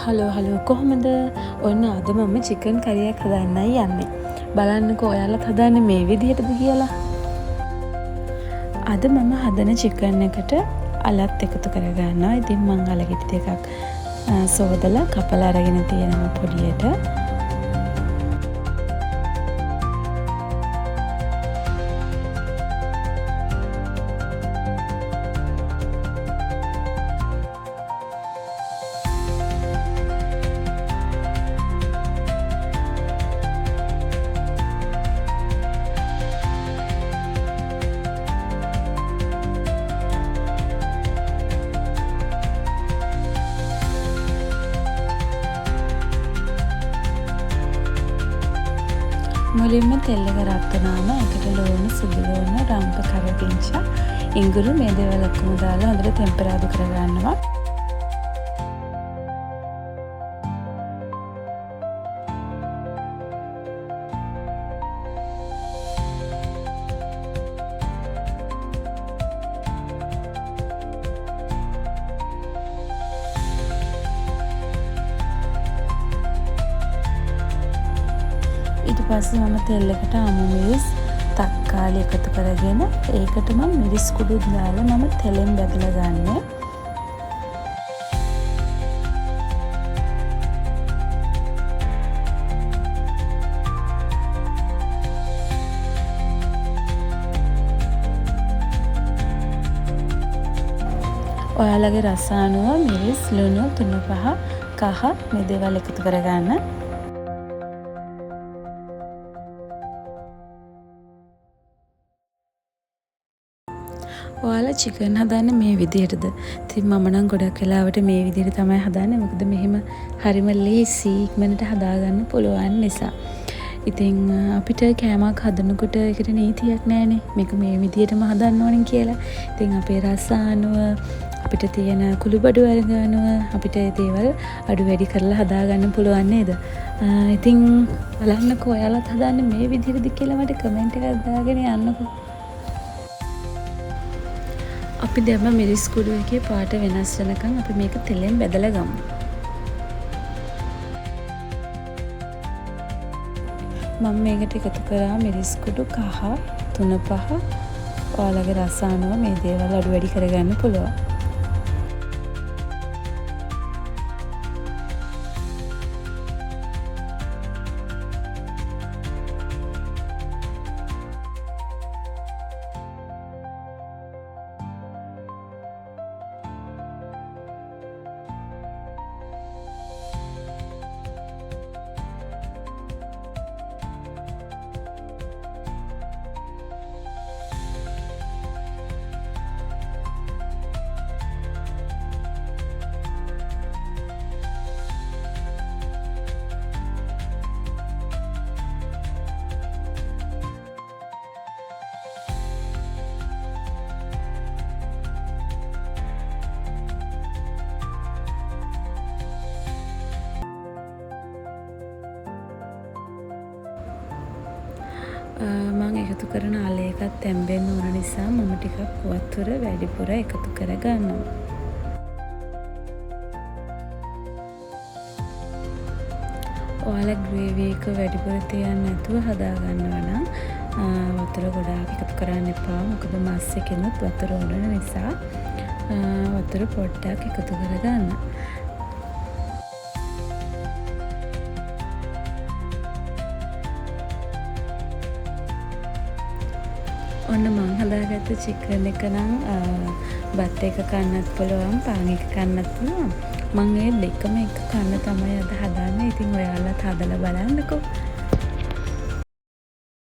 Hello කොහොමද? ඔන්න අද මම චිකන් කරියක් හදන්නයි යන්නේ. බලන්නකෝ ඔයාලත් හදන්නේ මේ විදිහටද කියලා. අද මම හදන චිකන් එකට අලත් එකතු කරගන්නවා. ඉතින් මං අල ගෙඩි දෙකක් සෝදලා කපලා අරගෙන තියෙනවා පොඩියට. මුලින්ම තෙල් එක රත් වුණාම ඒකට ලුණු, සුදු ලුණු, රම්ප කරපිංච, ඉඟුරු මේ දේවල් ඔක්කොම දාලා හොඳට ටෙම්පරාදු කරගන්නවා. ඊට පස්සේ මම තෙල් එකට අමු මිරිස්, තක්කාලි එකතු කරගෙන ඒකට මම මිරිස් කුඩු දාලා මම තෙලෙන් බැදලා ගන්න. ඔයාලගේ රස අනුව මිරිස්, ලුණු, තුණු පහ, කහ මේ දේවල් එකතු කරගන්න. ඔයාලා චිකන් හදන්නේ මේ විදිහටද? ඉතින් මම නම් ගොඩක් වෙලාවට මේ විදිහට තමයි හදන්නේ. මොකද මෙහෙම හරිම ලේසි ඉක්මනට හදාගන්න පුළුවන් නිසා. ඉතින් අපිට කෑමක් හදනකොට ඒකට නීතියක් නැහැනේ. මේක මේ විදිහටම හදන්න ඕනේ කියලා. ඉතින් අපේ රස අනුව අපිට තියෙන කුළුබඩු වර්ග අනුව අපිට ඒ දේවල් අඩු වැඩි කරලා හදාගන්න පුළුවන් නේද? ඉතින් බලන්නකෝ ඔයාලත් හදන්නේ මේ විදිහටද කියලා මට කමෙන්ට් එකක් දාගෙන යන්නකෝ. අපි දැම්ම මිරිස් කුඩු එකේ පාට වෙනස් වෙනකන් අපි මේක තෙලෙන් බැදලා ගමු. මම මේකට එකතු කරා මිරිස් කුඩු කහ, තුන පහ. ඔයාලගේ රස අනුව මේ දේවල් අඩු වැඩි කරගන්න පුළුවන්. මම එකතු කරන අල එකත් තැම්බෙන්න ඕන නිසා මම ටිකක් වතුර වැඩිපුර එකතු කරගන්නවා. ඔයාලා ග්‍රේවි එක වැඩිපුර තියන්න නැතුව හදාගන්නවා නම් වතුර ගොඩාක් එකතු කරන්න එපා. මොකද මස් එකෙනුත් වතුර උනන නිසා වතුර පොඩ්ඩක් එකතු කරගන්න. ඔන්න මං හදාගත්ත චිකන් එක නම් බත් එක කන්නත් පුළුවන්, පාන් එක කන්නත් පුළුවන්. මං ඒ දෙකම එක කන්න තමයි අද හදන්නේ. ඉතින් ඔයාලත් හදලා බලන්නකෝ.